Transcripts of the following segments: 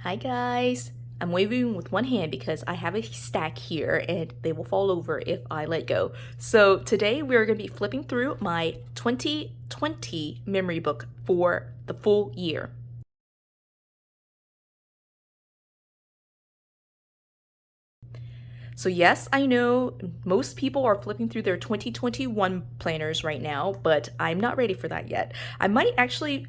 Hi guys! I'm waving with one hand because I have a stack here and they will fall over if I let go. So today we're going to be flipping through my 2020 memory book for the full year. So yes, I know most people are flipping through their 2021 planners right now, but I'm not ready for that yet. I might actually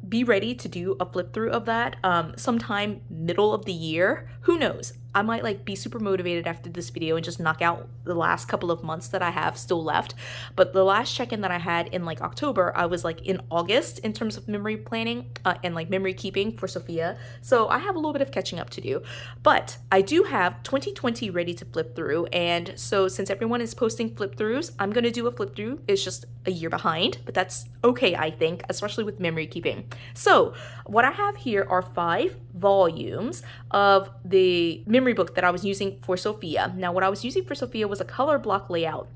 be ready to do a flip through of that sometime middle of the year. Who knows? I might be super motivated after this video and just knock out the last couple of months that I have still left. But the last check-in that I had in October, I was in August in terms of memory planning and memory keeping for Sophia. So I have a little bit of catching up to do. But I do have 2020 ready to flip through, and so since everyone is posting flip throughs, I'm gonna do a flip through. It's just a year behind, but that's okay, I think, especially with memory keeping. So what I have here are 5 volumes of the memory book that I was using for Sophia. Now, what I was using for Sophia was a Colorblock layout.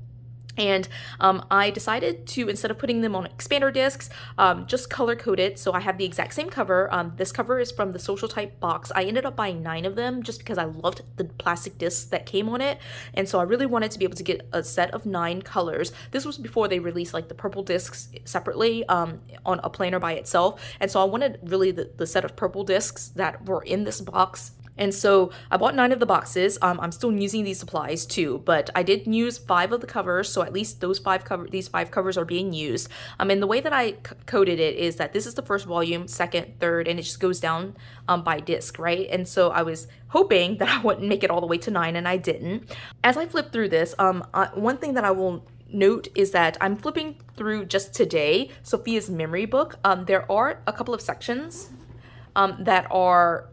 And I decided to, instead of putting them on expander discs, just color code it. So I have the exact same cover. This cover is from the Social Type box. I ended up buying 9 of them just because I loved the plastic discs that came on it. And so I really wanted to be able to get a set of 9 colors. This was before they released the purple discs separately on a planner by itself. And so I wanted really the set of purple discs that were in this box. And so I bought 9 of the boxes. I'm still using these supplies too, but I did use 5 of the covers, so at least these 5 covers are being used. And the way that I coded it is that this is the first volume, second, third, and it just goes down by disc, right? And so I was hoping that I wouldn't make it all the way to 9, and I didn't. As I flip through this, one thing that I will note is that I'm flipping through just today Sophia's memory book. There are a couple of sections that are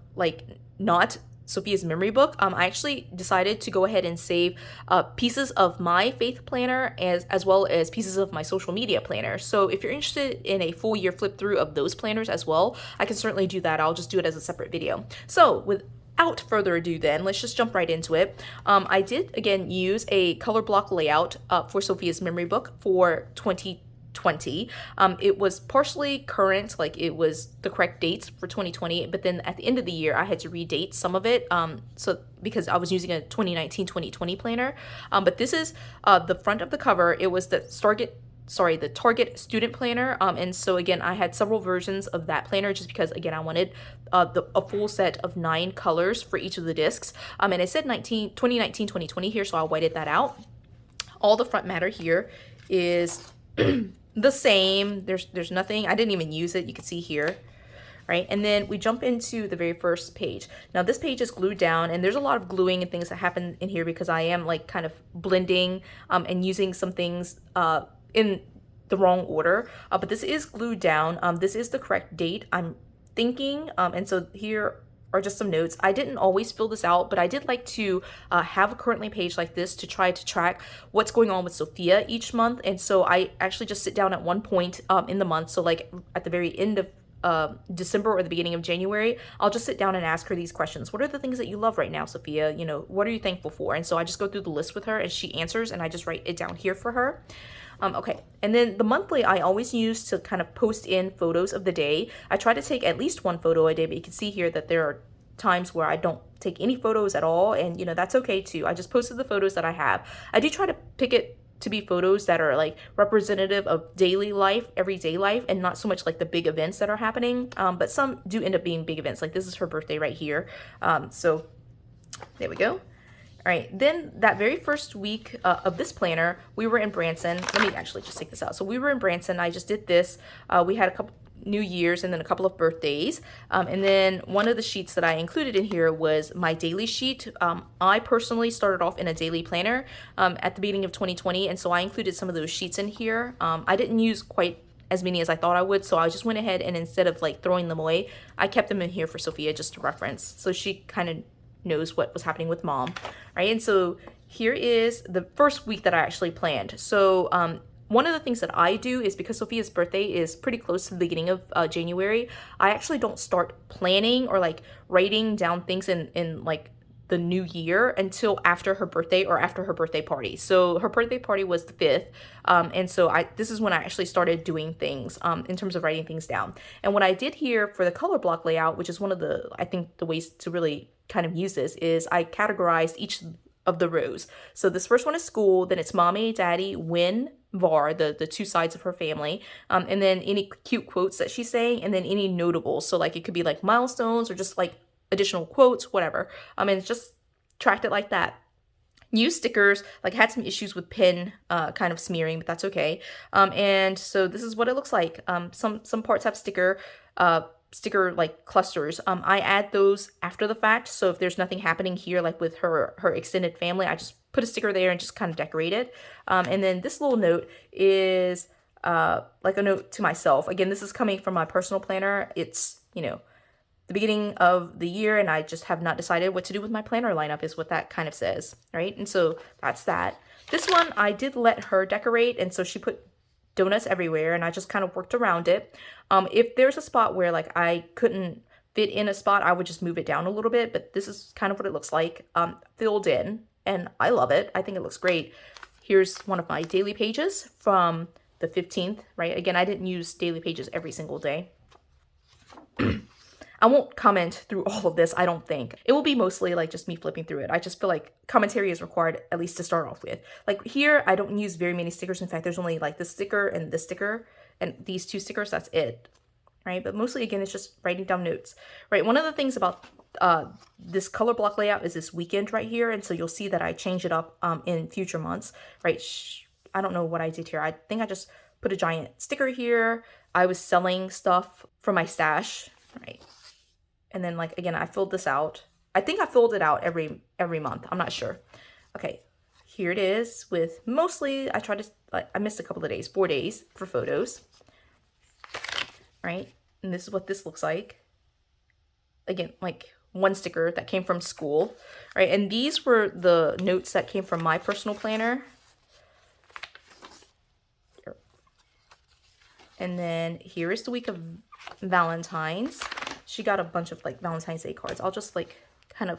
not Sophia's memory book. I actually decided to go ahead and save pieces of my faith planner as well as pieces of my social media planner. So if you're interested in a full year flip through of those planners as well, I can certainly do that. I'll just do it as a separate video. So without further ado then, let's just jump right into it. I did again use a Colorblock layout for Sophia's memory book for 2020. It was partially current, it was the correct dates for 2020, but then at the end of the year I had to redate some of it, so because I was using a 2019-2020 planner. But this is the front of the cover. It was the Target student planner, and so again I had several versions of that planner just because again I wanted a full set of 9 colors for each of the discs, and it said 2019-2020 here, so I whited that out. All the front matter here is the same. There's nothing, I didn't even use it, you can see here, right? And then we jump into the very first page. Now this page is glued down, and there's a lot of gluing and things that happen in here because I am kind of blending and using some things in the wrong order, but this is glued down. This is the correct date, I'm thinking, and so here are just some notes. I didn't always fill this out, but I did like to have a currently page like this to try to track what's going on with Sophia each month. And so I actually just sit down at one point in the month. So at the very end of December or the beginning of January, I'll just sit down and ask her these questions. What are the things that you love right now, Sophia? What are you thankful for? And so I just go through the list with her and she answers, and I just write it down here for her. Okay, and then the monthly I always use to kind of post in photos of the day. I try to take at least 1 photo a day, but you can see here that there are times where I don't take any photos at all, and that's okay too. I just posted the photos that I have. I do try to pick it to be photos that are representative of daily life, everyday life, and not so much the big events that are happening, but some do end up being big events. This is her birthday right here, so there we go. All right, then that very first week of this planner, we were in Branson. Let me actually just take this out. So we were in Branson. I just did this. We had a couple New Year's and then a couple of birthdays. And then one of the sheets that I included in here was my daily sheet. I personally started off in a daily planner at the beginning of 2020. And so I included some of those sheets in here. I didn't use quite as many as I thought I would. So I just went ahead and instead of throwing them away, I kept them in here for Sophia just to reference. So she kind of knows what was happening with mom, right? And so here is the first week that I actually planned. So one of the things that I do is because Sophia's birthday is pretty close to the beginning of January, I actually don't start planning or writing down things in the new year until after her birthday or after her birthday party. So her birthday party was the 5th. And so this is when I actually started doing things in terms of writing things down. And what I did here for the color block layout, which is one of the, I think the ways to really kind of use this, is I categorized each of the rows. So this first one is school, then it's mommy, daddy, Win, Var, the two sides of her family, and then any cute quotes that she's saying, and then any notables. So like it could be like milestones or just like additional quotes, whatever. And just tracked it like that. Use stickers, like had some issues with pen kind of smearing, but that's okay. And so this is what it looks like. Some parts have sticker like clusters. I add those after the fact. So if there's nothing happening here, like with her extended family, I just put a sticker there and just kind of decorate it. And then this little note is like a note to myself. Again, this is coming from my personal planner. It's, you know, the beginning of the year and I just have not decided what to do with my planner lineup is what that kind of says, right? And so that's that. This one I did let her decorate, and so she put donuts everywhere and I just kind of worked around it. If there's a spot where like I couldn't fit in a spot, I would just move it down a little bit, but this is kind of what it looks like, filled in, and I love it. I think it looks great. Here's one of my daily pages from the 15th, right? Again, I didn't use daily pages every single day. I won't comment through all of this, I don't think. It will be mostly like just me flipping through it. I just feel like commentary is required, at least to start off with. Like here, I don't use very many stickers. In fact, there's only like this sticker and this sticker and these two stickers, that's it, right? But mostly, again, it's just writing down notes, right? One of the things about this color block layout is this weekend right here. And so you'll see that I change it up in future months, right? I don't know what I did here. I think I just put a giant sticker here. I was selling stuff from my stash, right? And then like, again, I filled this out. I think I filled it out every month. I'm not sure. Okay, here it is with mostly, I missed a couple of days, 4 days for photos, right? And this is what this looks like. Again, like one sticker that came from school, right? And these were the notes that came from my personal planner. And then here is the week of Valentine's. She got a bunch of like Valentine's Day cards. I'll just like kind of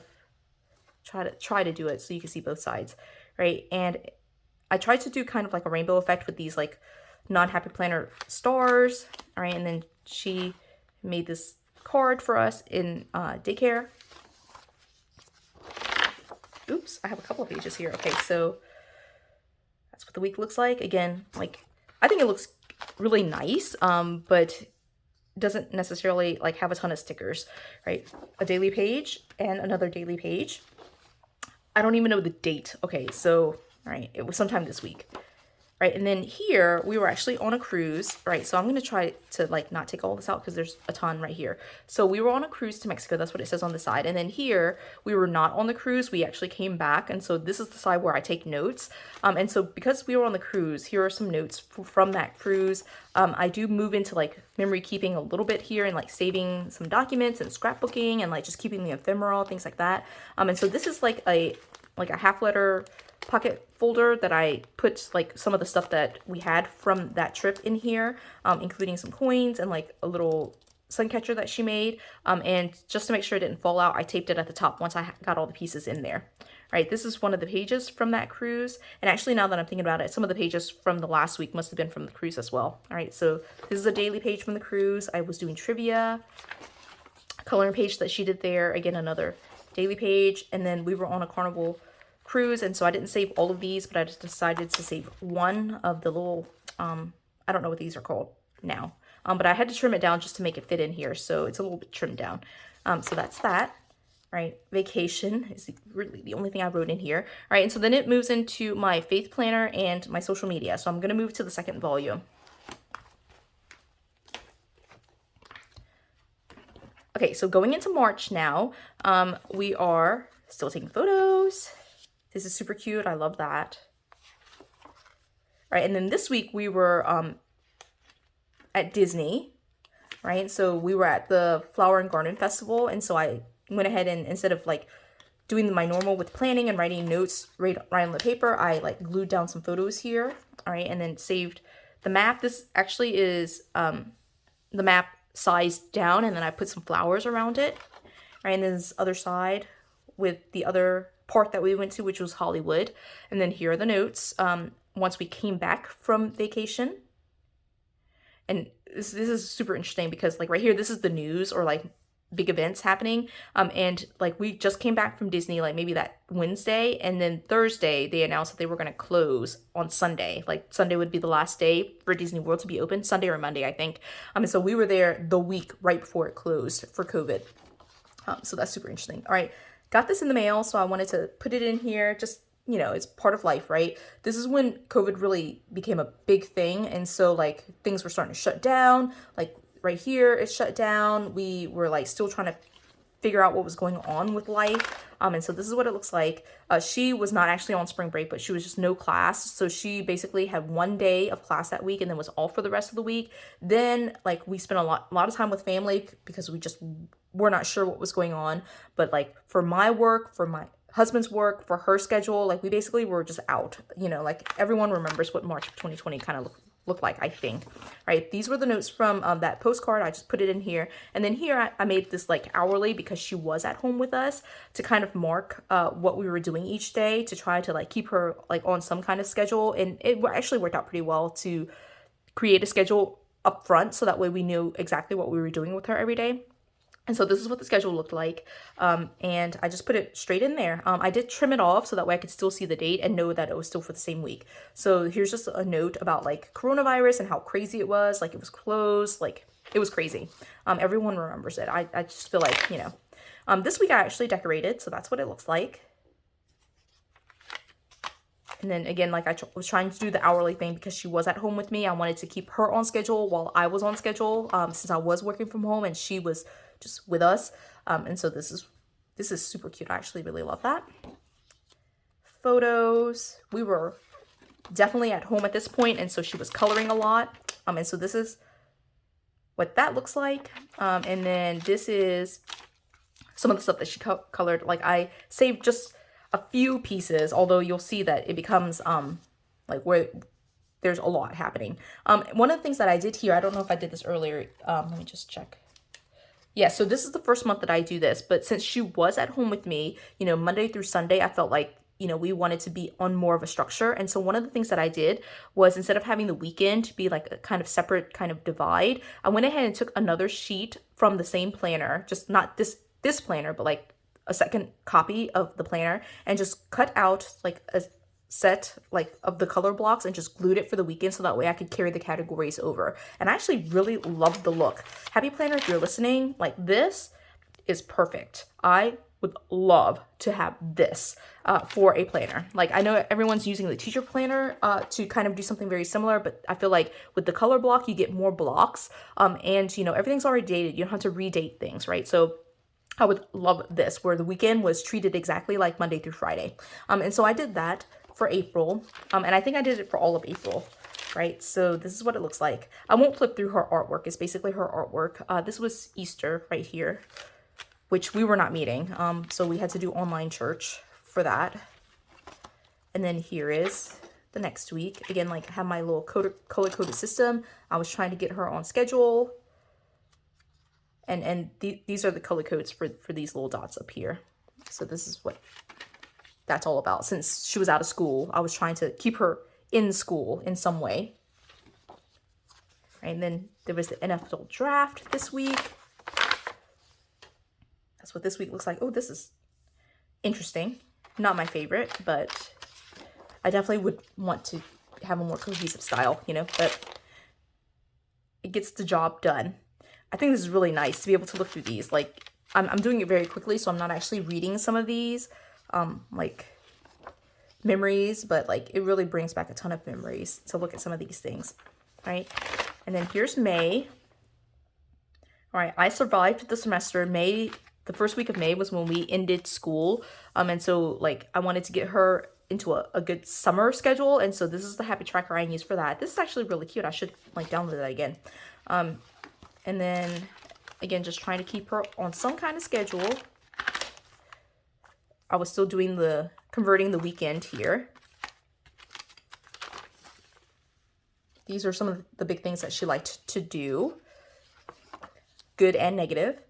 try to do it so you can see both sides, right? And I tried to do kind of like a rainbow effect with these like non-happy planner stars, all right? And then she made this card for us in daycare. Oops, I have a couple of pages here. Okay, so that's what the week looks like. Again, like I think it looks really nice, but doesn't necessarily like have a ton of stickers, right? A daily page and another daily page. I don't even know the date. Okay, so, all right, it was sometime this week, right? And then here we were actually on a cruise, right? So I'm going to try to like not take all this out because there's a ton right here. So we were on a cruise to Mexico. That's what it says on the side. And then here we were not on the cruise. We actually came back. And so this is the side where I take notes. And so because we were on the cruise, here are some notes from that cruise. I do move into like memory keeping a little bit here and like saving some documents and scrapbooking and like just keeping the ephemeral, things like that. And so this is like a half letter pocket folder that I put like some of the stuff that we had from that trip in here, including some coins and like a little sun catcher that she made. And just to make sure it didn't fall out, I taped it at the top once I got all the pieces in there. Right, this is one of the pages from that cruise. And actually, now that I'm thinking about it, some of the pages from the last week must have been from the cruise as well. All right, so this is a daily page from the cruise. I was doing trivia, coloring page that she did there. Again, another daily page. And then we were on a Carnival cruise, and so I didn't save all of these, but I just decided to save one of the little, I don't know what these are called now, but I had to trim it down just to make it fit in here, so it's a little bit trimmed down. So that's that, right? Vacation is really the only thing I wrote in here. All right, and so then it moves into my faith planner and my social media, so I'm going to move to the second volume. Okay, so going into March now, we are still taking photos. This is super cute. I love that. Right, and then this week we were at Disney, right? So we were at the Flower and Garden Festival, and so I went ahead and instead of like doing my normal with planning and writing notes right on the paper, I like glued down some photos here, all right, and then saved the map. This actually is the map sized down, and then I put some flowers around it, right? And then this other side with the other park that we went to, which was Hollywood. And then here are the notes. Once we came back from vacation, and this is super interesting because like right here, this is the news or like big events happening. And like we just came back from Disney, like maybe that Wednesday, and then Thursday they announced that they were going to close on Sunday. Like Sunday would be the last day for Disney World to be open, Sunday or Monday, I think. And so we were there the week right before it closed for COVID. So that's super interesting. All right, got this in the mail, so I wanted to put it in here. Just, you know, it's part of life, right? This is when COVID really became a big thing, and so like things were starting to shut down. Like right here, it shut down. We were like still trying to figure out what was going on with life. And so this is what it looks like. She was not actually on spring break, but she was just no class. So she basically had 1 day of class that week and then was off for the rest of the week. Then like we spent a lot of time with family because we just were not sure what was going on. But like for my work, for my husband's work, for her schedule, like we basically were just out, you know, like everyone remembers what March of 2020 kind of looked like, I think. Right, these were the notes from that postcard. I just put it in here, and then here I made this like hourly because she was at home with us to kind of mark what we were doing each day to try to like keep her like on some kind of schedule. And it actually worked out pretty well to create a schedule up front so that way we knew exactly what we were doing with her every day. And so this is what the schedule looked like. And I just put it straight in there. I did trim it off so that way I could still see the date and know that it was still for the same week. So here's just a note about like coronavirus and how crazy it was. Like it was closed, like it was crazy. Everyone remembers it. I just feel like, you know, this week I actually decorated. So that's what it looks like. And then again, like I was trying to do the hourly thing because she was at home with me. I wanted to keep her on schedule while I was on schedule, since I was working from home and she was just with us. And so this is super cute. I actually really love that. Photos. We were definitely at home at this point, and so she was coloring a lot. And so this is what that looks like. And then this is some of the stuff that she colored. Like I saved just a few pieces, although you'll see that it becomes like where there's a lot happening. One of the things that I did here, I don't know if I did this earlier. Let me just check. Yeah, so this is the first month that I do this, but since she was at home with me, you know, Monday through Sunday, I felt like, you know, we wanted to be on more of a structure. And so one of the things that I did was instead of having the weekend be like a kind of separate kind of divide, I went ahead and took another sheet from the same planner, just not this planner, but like a second copy of the planner, and just cut out like a set like of the color blocks and just glued it for the weekend so that way I could carry the categories over. And I actually really loved the look. Happy Planner, if you're listening, like this is perfect. I would love to have this for a planner. Like I know everyone's using the teacher planner to kind of do something very similar, but I feel like with the color block you get more blocks, and you know everything's already dated. You don't have to redate things, right? So I would love this where the weekend was treated exactly like Monday through Friday. And so I did that for April, and I think I did it for all of April, right? So this is what it looks like. I won't flip through her artwork. It's basically her artwork. This was Easter right here, which we were not meeting, so we had to do online church for that. And then here is the next week. Again, like I have my little color-coded system. I was trying to get her on schedule. And these are the color codes for these little dots up here. So this is what that's all about. Since she was out of school, I was trying to keep her in school in some way. Right, and then there was the NFL draft this week. That's what this week looks like. Oh, this is interesting. Not my favorite, but I definitely would want to have a more cohesive style, you know, but it gets the job done. I think this is really nice to be able to look through these. Like I'm doing it very quickly, so I'm not actually reading some of these like memories, but like it really brings back a ton of memories to look at some of these things, right? And then here's May. All right, I survived the semester. The first week of May was when we ended school, and so like I wanted to get her into a good summer schedule, and so this is the happy tracker I use for that. This is actually really cute. I should like download that again. And then again, just trying to keep her on some kind of schedule. I was still doing converting the weekend here. These are some of the big things that she liked to do, good and negative.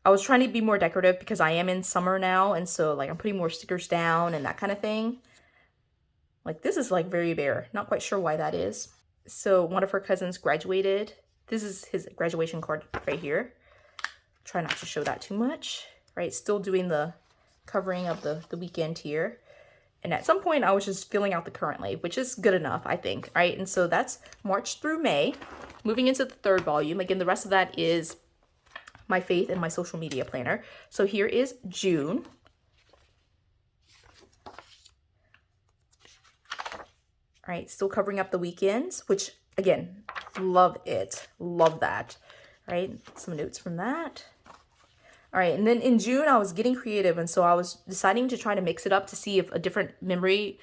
I was trying to be more decorative because I am in summer now, and so like I'm putting more stickers down and that kind of thing. Like this is like very bare. Not quite sure why that is. So one of her cousins graduated. This is his graduation card right here. Try not to show that too much, right? Still doing the covering of the weekend here. And at some point I was just filling out the currently, which is good enough, I think, right? And so that's March through May. Moving into the third volume. Again, the rest of that is my faith and my social media planner. So here is June. All right, still covering up the weekends, which again, love it. Love that, right? Some notes from that. All right, and then in June, I was getting creative, and so I was deciding to try to mix it up to see if a different memory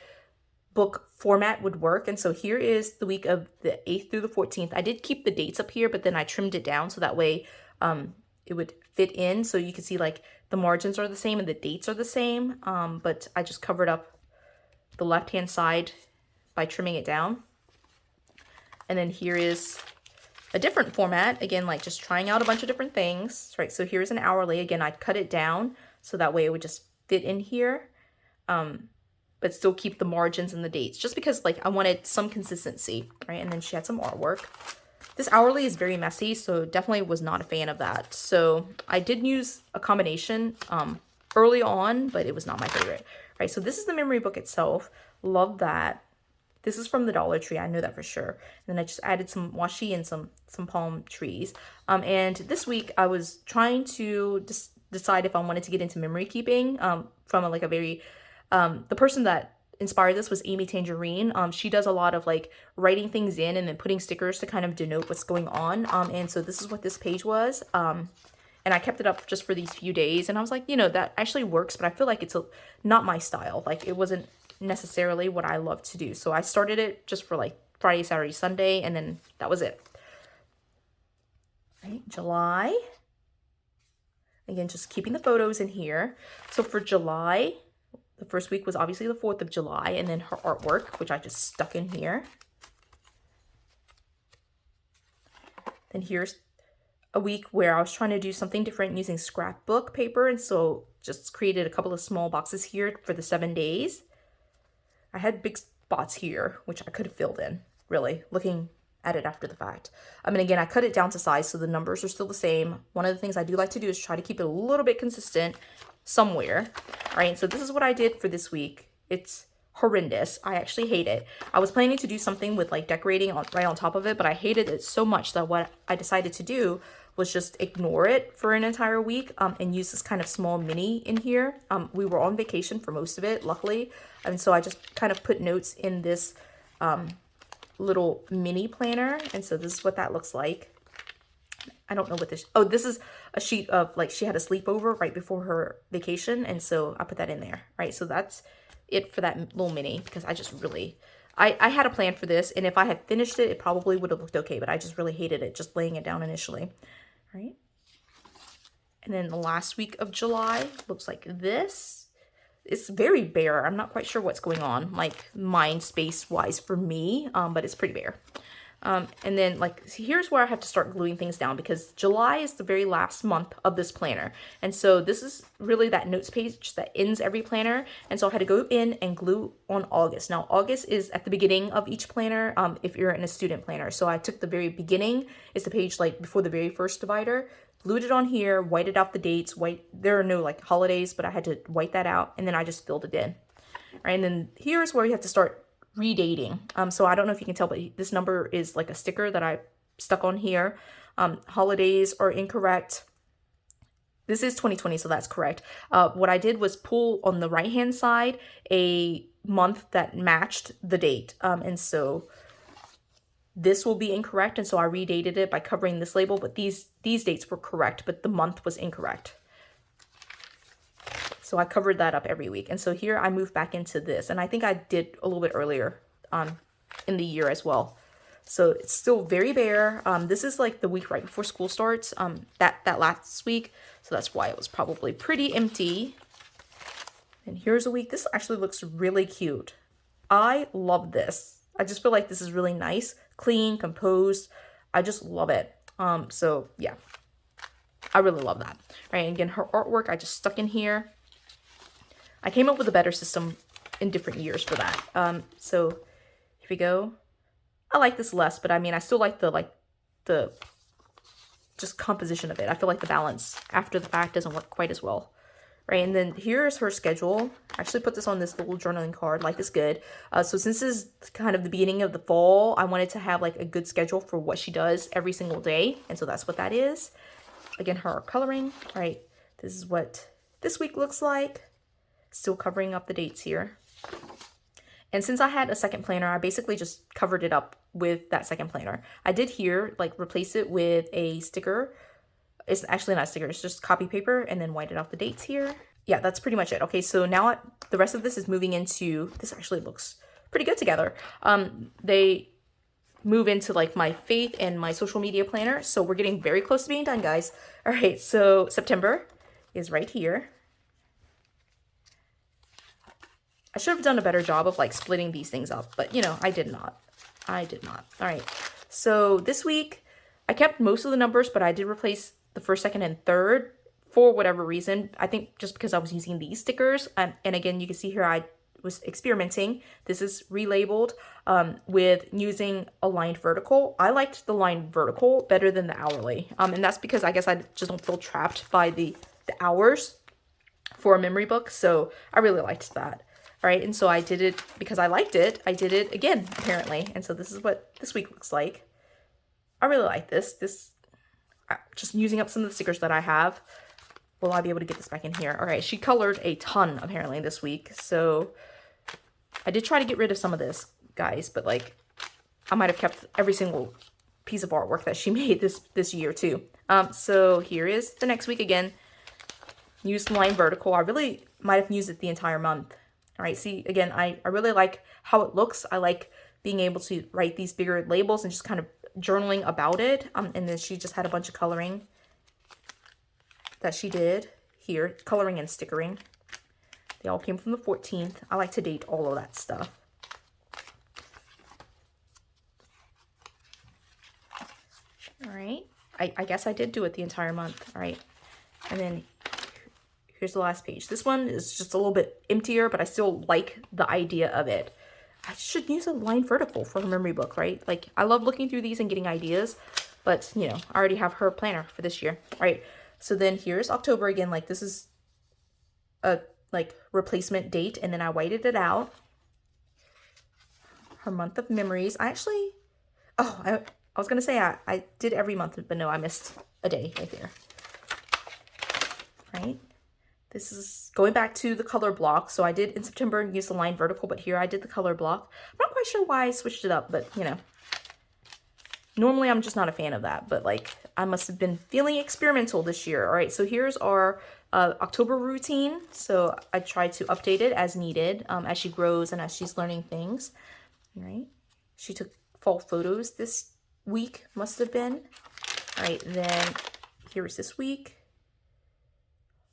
book format would work. And so here is the week of the 8th through the 14th. I did keep the dates up here, but then I trimmed it down so that way it would fit in. So you can see like the margins are the same and the dates are the same, but I just covered up the left-hand side by trimming it down. And then here is a different format, again, like just trying out a bunch of different things, right? So here's an hourly. Again, I cut it down so that way it would just fit in here, but still keep the margins and the dates, just because like I wanted some consistency, right? And then she had some artwork. This hourly is very messy, so definitely was not a fan of that. So I did use a combination early on, but it was not my favorite, right? So this is the memory book itself. Love that. This is from the Dollar Tree, I know that for sure. And then I just added some washi and some palm trees. And this week I was trying to decide if I wanted to get into memory keeping from like a very, the person that inspired this was Amy Tangerine. She does a lot of like writing things in and then putting stickers to kind of denote what's going on. And so this is what this page was. And I kept it up just for these few days. And I was like, you know, that actually works, but I feel like it's not my style. Like it wasn't necessarily what I love to do. So I started it just for like Friday, Saturday, Sunday, and then that was it. Right, July. Again, just keeping the photos in here. So for July, the first week was obviously the 4th of July, and then her artwork, which I just stuck in here. Then here's a week where I was trying to do something different using scrapbook paper, and so just created a couple of small boxes here for the 7 days. I had big spots here, which I could have filled in, really, looking at it after the fact. I mean, again, I cut it down to size, so the numbers are still the same. One of the things I do like to do is try to keep it a little bit consistent somewhere. All right, so this is what I did for this week. It's horrendous. I actually hate it. I was planning to do something with like decorating right on top of it, but I hated it so much that what I decided to do was just ignore it for an entire week and use this kind of small mini in here. We were on vacation for most of it, luckily. And so I just kind of put notes in this little mini planner. And so this is what that looks like. I don't know what this, oh, this is a sheet of like, she had a sleepover right before her vacation. And so I put that in there, right? So that's it for that little mini, because I just really, I had a plan for this. And if I had finished it, it probably would have looked okay, but I just really hated it, just laying it down initially, right? And then the last week of July looks like this. It's very bare. I'm not quite sure what's going on, like mind space wise for me, but it's pretty bare. And then like, here's where I have to start gluing things down, because July is the very last month of this planner. And so this is really that notes page that ends every planner. And so I had to go in and glue on August. Now, August is at the beginning of each planner if you're in a student planner. So I took the very beginning, it's the page like before the very first divider, glued it on here, whited out the dates, there are no like holidays, but I had to white that out, and then I just filled it in. All right, and then here's where you have to start redating. So I don't know if you can tell, but this number is like a sticker that I stuck on here. Holidays are incorrect. This is 2020, so that's correct. What I did was pull on the right hand side a month that matched the date, and so this will be incorrect, and so I redated it by covering this label, but these dates were correct, but the month was incorrect. So I covered that up every week. And so here I moved back into this, and I think I did a little bit earlier in the year as well. So it's still very bare. This is like the week right before school starts, that last week. So that's why it was probably pretty empty. And here's a week. This actually looks really cute. I love this. I just feel like this is really nice, clean, composed. I just love it. So yeah, I really love that. All right, again, her artwork I just stuck in here. I came up with a better system in different years for that. So here we go. I like this less, but I mean, I still like the just composition of it. I feel like the balance after the fact doesn't work quite as well. Right, and then here's her schedule. I actually put this on this little journaling card, life is good. So since this is kind of the beginning of the fall, I wanted to have like a good schedule for what she does every single day. And so that's what that is. Again, her coloring, right? This is what this week looks like. Still covering up the dates here. And since I had a second planner, I basically just covered it up with that second planner. I did here, like replace it with a sticker. It's actually not a sticker, it's just copy paper, and then whited out the dates here. Yeah, that's pretty much it. Okay, so now the rest of this is moving into, this actually looks pretty good together. They move into like my faith and my social media planner. So we're getting very close to being done, guys. All right, so September is right here. I should have done a better job of like splitting these things up, but you know, I did not. All right, so this week I kept most of the numbers, but I did replace the first, second, and third for whatever reason. I think just because I was using these stickers. And again, you can see here I was experimenting. This is relabeled with using a lined vertical. I liked the lined vertical better than the hourly. And that's because I guess I just don't feel trapped by the hours for a memory book. So I really liked that. All right, and so I did it because I liked it. I did it again, apparently. And so this is what this week looks like. I really like this. Just using up some of the stickers that I have. Will I be able to get this back in here? All right, she colored a ton apparently this week. So I did try to get rid of some of this, guys, but like I might have kept every single piece of artwork that she made this year too. So here is the next week again. Used line vertical. I really might have used it the entire month. All right, see, again, I really like how it looks. I like being able to write these bigger labels and just kind of journaling about it. And then she just had a bunch of coloring that she did here, coloring and stickering. They all came from the 14th. I like to date all of that stuff. All right, I guess I did do it the entire month. All right, and then here's the last page. This one is just a little bit emptier, but I still like the idea of it. I should use a line vertical for her memory book, right? Like, I love looking through these and getting ideas, but, you know, I already have her planner for this year. All right, so then here's October again. Like, this is a, like, replacement date, and then I whited it out. Her month of memories. I actually, I was going to say I did every month, but no, I missed a day right there. Right? This is going back to the color block. So I did in September use the line vertical, but here I did the color block. I'm not quite sure why I switched it up, but you know, normally I'm just not a fan of that, but like I must have been feeling experimental this year. All right, so here's our October routine. So I tried to update it as needed as she grows and as she's learning things. All right, she took fall photos this week, must have been. All right, then here's this week.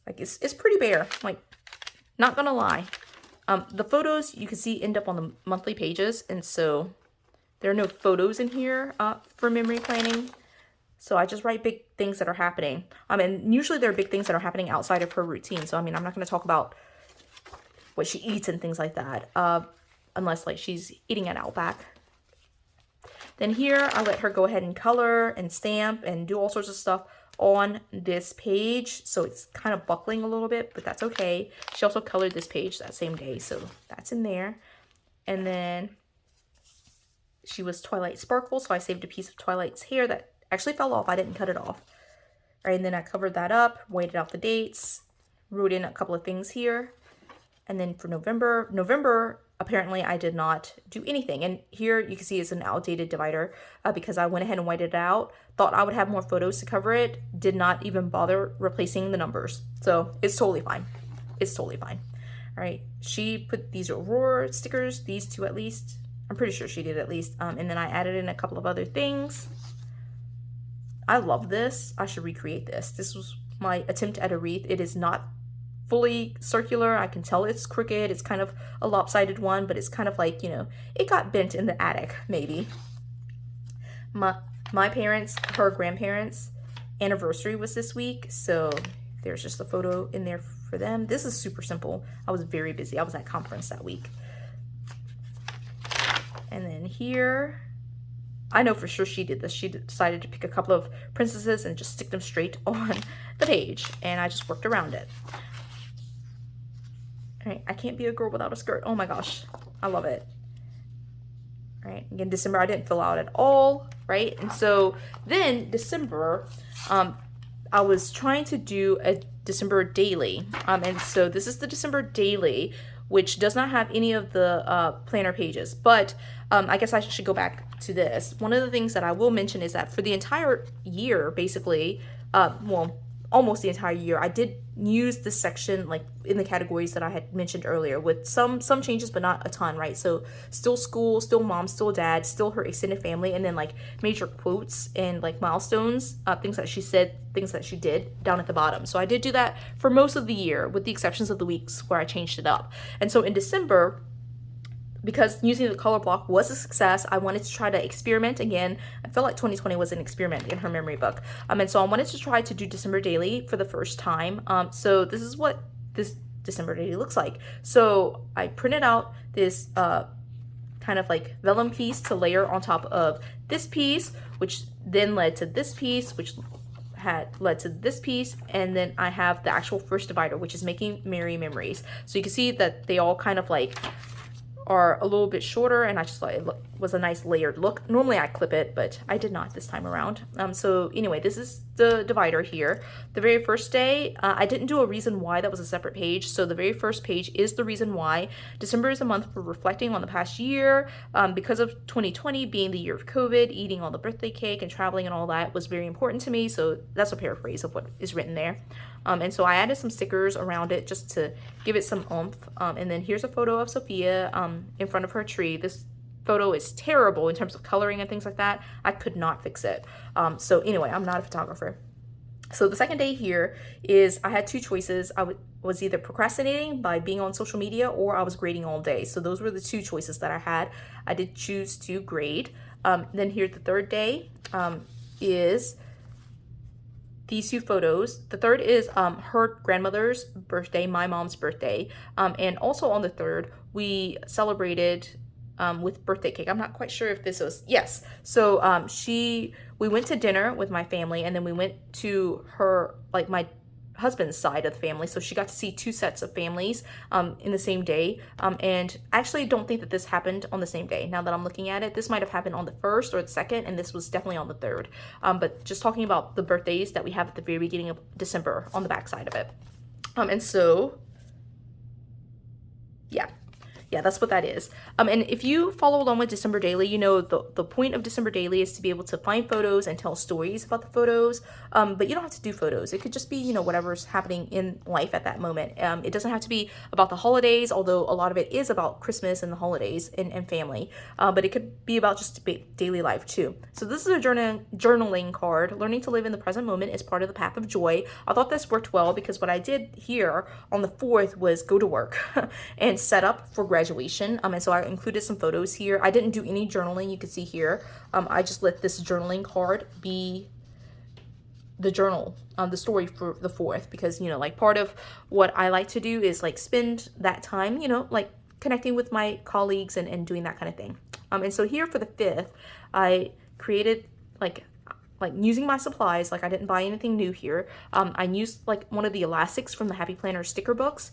Like it's pretty bare, like not gonna lie. The photos you can see end up on the monthly pages, and so there are no photos in here for memory planning. So I just write big things that are happening. And usually there are big things that are happening outside of her routine. So I mean, I'm not gonna talk about what she eats and things like that, unless like she's eating at Outback. Then here I let her go ahead and color and stamp and do all sorts of stuff on this page, so it's kind of buckling a little bit, but that's okay. She also colored this page that same day, so that's in there. And then she was Twilight Sparkle, so I saved a piece of Twilight's hair that actually fell off. I didn't cut it off. All right, and then I covered that up, weighted out the dates, wrote in a couple of things here. And then for November, apparently I did not do anything. And here you can see it's an outdated divider because I went ahead and whited it out. Thought I would have more photos to cover it. Did not even bother replacing the numbers. So it's totally fine. It's totally fine. All right. She put these Aurora stickers, these two at least. I'm pretty sure she did at least. And then I added in a couple of other things. I love this. I should recreate this. This was my attempt at a wreath. It is not fully circular. I can tell it's crooked. It's kind of a lopsided one, but it's kind of like, you know, it got bent in the attic, maybe. My parents, her grandparents, anniversary was this week, so there's just a photo in there for them. This is super simple. I was very busy. I was at conference that week. And then here, I know for sure she did this. She decided to pick a couple of princesses and just stick them straight on the page, and I just worked around it. All right, I can't be a girl without a skirt. Oh my gosh, I love it. All right, again, December, I didn't fill out at all, right? And so then December, I was trying to do a December daily. And so this is the December daily, which does not have any of the planner pages, but I guess I should go back to this. One of the things that I will mention is that for the entire year, basically, well, almost the entire year, I did use this section like in the categories that I had mentioned earlier, with some changes, but not a ton, right? So still school, still mom, still dad, still her extended family, and then like major quotes and like milestones, things that she said, things that she did down at the bottom. So I did do that for most of the year, with the exceptions of the weeks where I changed it up. And so in December, because using the color block was a success, I wanted to try to experiment again. I felt like 2020 was an experiment in her memory book. And so I wanted to try to do December daily for the first time. So this is what this December daily looks like. So I printed out this kind of like vellum piece to layer on top of this piece, which then led to this piece, which had led to this piece, and then I have the actual first divider, which is making merry memories. So you can see that they all kind of like are a little bit shorter, and I just thought it was a nice layered look. Normally I clip it, but I did not this time around. So anyway, this is the divider here. The very first day, I didn't do a reason why. That was a separate page. So the very first page is the reason why. December is a month for reflecting on the past year. Because of 2020 being the year of COVID, eating all the birthday cake and traveling and all that was very important to me. So that's a paraphrase of what is written there. And so I added some stickers around it just to give it some oomph. And then here's a photo of Sophia in front of her tree. This photo is terrible in terms of coloring and things like that. I could not fix it. So anyway, I'm not a photographer. So the second day here is I had two choices. I was either procrastinating by being on social media, or I was grading all day. So those were the two choices that I had. I did choose to grade. Then here the third day is these two photos. The third is her grandmother's birthday, my mom's birthday. And also on the third, we celebrated with birthday cake. I'm not quite sure if this was, yes. So we went to dinner with my family, and then we went to her, like my husband's side of the family. So she got to see two sets of families in the same day. And I actually don't think that this happened on the same day. Now that I'm looking at it, this might have happened on the first or the second, and this was definitely on the third. But just talking about the birthdays that we have at the very beginning of December on the back side of it. And so, yeah, that's what that is. And if you follow along with December Daily, you know the point of December Daily is to be able to find photos and tell stories about the photos. But you don't have to do photos. It could just be, you know, whatever's happening in life at that moment. It doesn't have to be about the holidays, although a lot of it is about Christmas and the holidays and family. But it could be about just daily life too. So this is a journaling card. Learning to live in the present moment is part of the path of joy. I thought this worked well because what I did here on the 4th was go to work and set up for graduation. And so I included some photos here. I didn't do any journaling, you can see here. I just let this journaling card be the journal, the story for the 4th, because, you know, like part of what I like to do is like spend that time, you know, like connecting with my colleagues and doing that kind of thing. And so here for the 5th, I created like using my supplies. Like I didn't buy anything new here. I used like one of the elastics from the Happy Planner sticker books,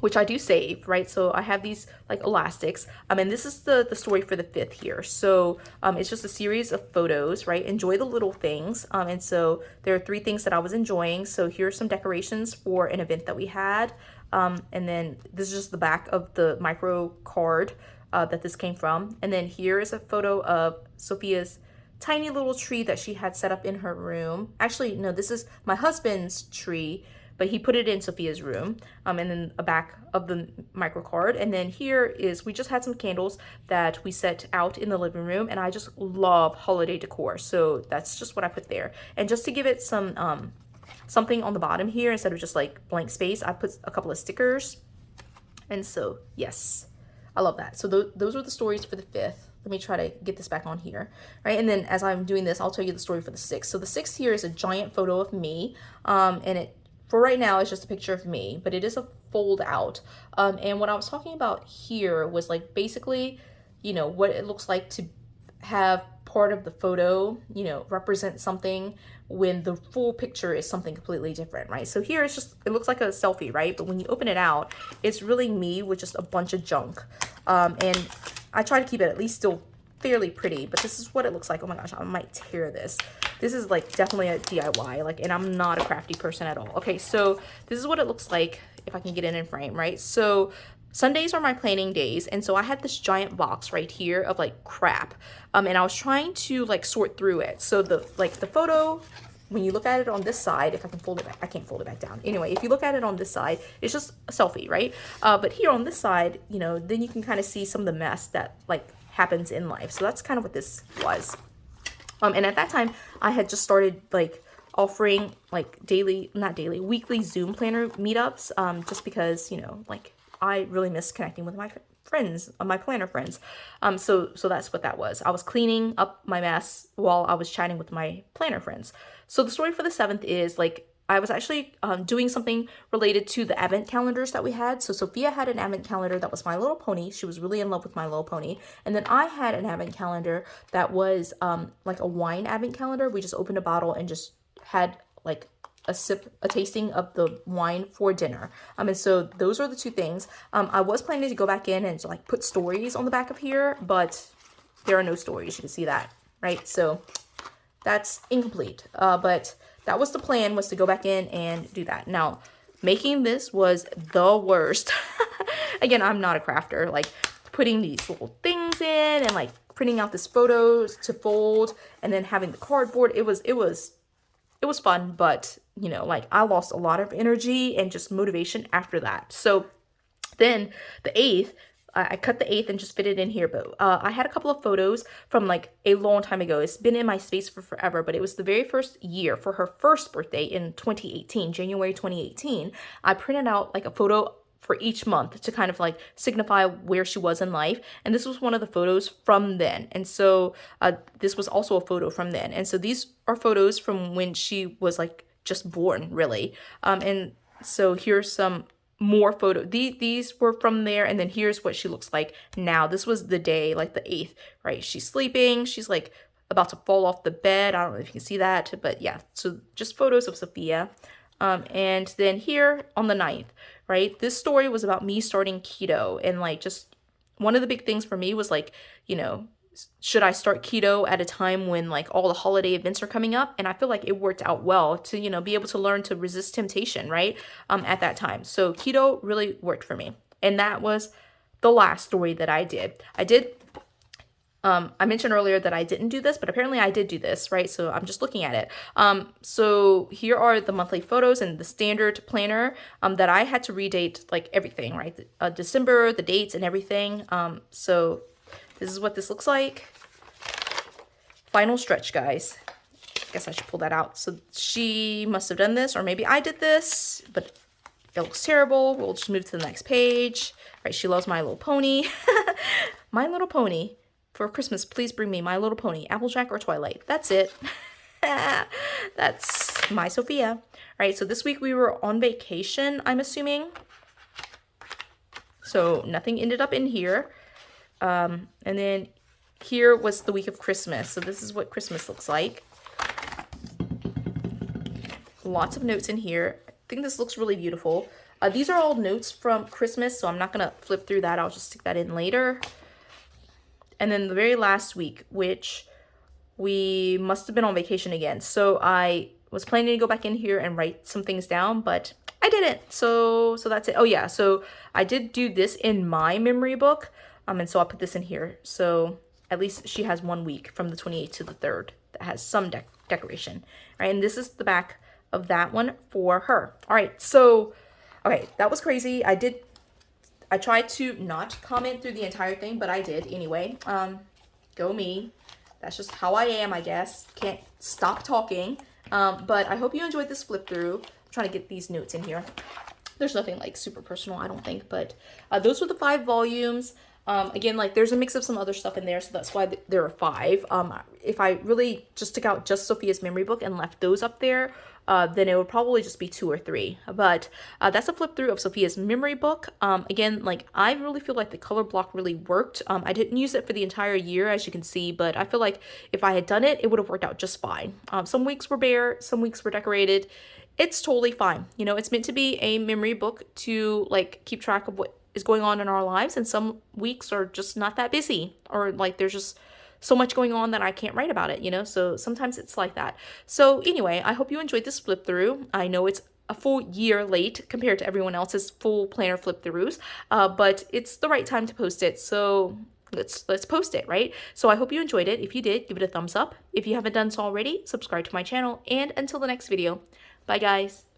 which I do save, right? So I have these like elastics. And this is the story for the 5th here. So it's just a series of photos, right? Enjoy the little things. And so there are 3 things that I was enjoying. So here's some decorations for an event that we had. And then this is just the back of the micro card that this came from. And then here is a photo of Sophia's tiny little tree that she had set up in her room. Actually, no, this is my husband's tree, but he put it in Sophia's room, and then a back of the micro card. And then here is, we just had some candles that we set out in the living room, and I just love holiday decor. So that's just what I put there. And just to give it some, something on the bottom here, instead of just like blank space, I put a couple of stickers. And so, yes, I love that. So those were the stories for the 5th. let me try to get this back on here, right? And then as I'm doing this, I'll tell you the story for the 6th. So the 6th here is a giant photo of me, and it, for right now, it's just a picture of me, but it is a fold out. And what I was talking about here was like basically, you know, what it looks like to have part of the photo, you know, represent something when the full picture is something completely different, right? So here it's just, it looks like a selfie, right? But when you open it out, it's really me with just a bunch of junk. And I try to keep it at least still fairly pretty, but this is what it looks like. Oh my gosh, I might tear this. This is like definitely a DIY, like, and I'm not a crafty person at all. Okay, so this is what it looks like if I can get it in frame, right? So Sundays are my planning days, and so I had this giant box right here of like crap, and I was trying to like sort through it. So the photo, when you look at it on this side, if I can fold it back, I can't fold it back down. Anyway, if you look at it on this side, it's just a selfie, right? But here on this side, you know, then you can kind of see some of the mess that like happens in life. So that's kind of what this was. And at that time, I had just started like offering like weekly Zoom planner meetups, just because, you know, like I really miss connecting with my friends, my planner friends. So that's what that was. I was cleaning up my mess while I was chatting with my planner friends. So the story for the 7th is like, I was actually doing something related to the advent calendars that we had. So Sophia had an advent calendar that was My Little Pony. She was really in love with My Little Pony. And then I had an advent calendar that was like a wine advent calendar. We just opened a bottle and just had like a tasting of the wine for dinner. And so those are the two things. I was planning to go back in and like put stories on the back of here, but there are no stories. You can see that, right? So that's incomplete. But that was the plan, was to go back in and do that. Now, making this was the worst. Again, I'm not a crafter. Like putting these little things in and like printing out this photos to fold and then having the cardboard. It was fun, but you know, like I lost a lot of energy and just motivation after that. So then the 8th, I cut the 8th and just fit it in here, but I had a couple of photos from like a long time ago. It's been in my space for forever, but it was the very first year for her first birthday in 2018, January 2018. I printed out like a photo for each month to kind of like signify where she was in life. And this was one of the photos from then. And so this was also a photo from then. And so these are photos from when she was like just born, really. And so here's some more photo. These were from there, and then here's what she looks like now. This was the day, like the 8th, right? She's sleeping. She's like about to fall off the bed. I don't know if you can see that, but yeah. So just photos of Sophia. And then here on the 9th, right? This story was about me starting keto, and like just one of the big things for me was like, you know, should I start keto at a time when like all the holiday events are coming up? And I feel like it worked out well to, you know, be able to learn to resist temptation, right? At that time. So keto really worked for me. And that was the last story that I did. I mentioned earlier that I didn't do this, but apparently I did do this, right? So I'm just looking at it. So here are the monthly photos and the standard planner that I had to redate like everything, right? December, the dates and everything. So this is what this looks like. Final stretch, guys. I guess I should pull that out. So she must have done this, or maybe I did this, but it looks terrible. We'll just move to the next page. Right, she loves My Little Pony. My Little Pony. For Christmas, please bring me My Little Pony, Applejack or Twilight. That's it. That's my Sophia. All right, so this week we were on vacation, I'm assuming. So nothing ended up in here. And then here was the week of Christmas. So this is what Christmas looks like. Lots of notes in here. I think this looks really beautiful. These are all notes from Christmas, so I'm not going to flip through that. I'll just stick that in later. And then the very last week, which we must have been on vacation again. So I was planning to go back in here and write some things down, but I didn't. So that's it. Oh yeah, so I did do this in my memory book. And so I'll put this in here. So at least she has 1 week from the 28th to the 3rd that has some decoration. All right, and this is the back of that one for her. All right, so, okay, that was crazy. I tried to not comment through the entire thing, but I did anyway. Go me. That's just how I am, I guess. Can't stop talking. But I hope you enjoyed this flip through. I'm trying to get these notes in here. There's nothing like super personal, I don't think, but those were the 5 volumes. Again, like there's a mix of some other stuff in there, so that's why there are 5. If I really just took out just Sophia's memory book and left those up there, then it would probably just be 2 or 3. But that's a flip through of Sophia's memory book. Again, like I really feel like the color block really worked. I didn't use it for the entire year, as you can see, but I feel like if I had done it, it would have worked out just fine. Some weeks were bare, some weeks were decorated. It's totally fine. You know, it's meant to be a memory book to like keep track of what is going on in our lives, and some weeks are just not that busy, or like there's just so much going on that I can't write about it, you know? So sometimes it's like that. So anyway, I hope you enjoyed this flip through. I know it's a full year late compared to everyone else's full planner flip throughs, but it's the right time to post it. So let's post it, right? So I hope you enjoyed it. If you did, give it a thumbs up. If you haven't done so already, subscribe to my channel, and until the next video, bye guys.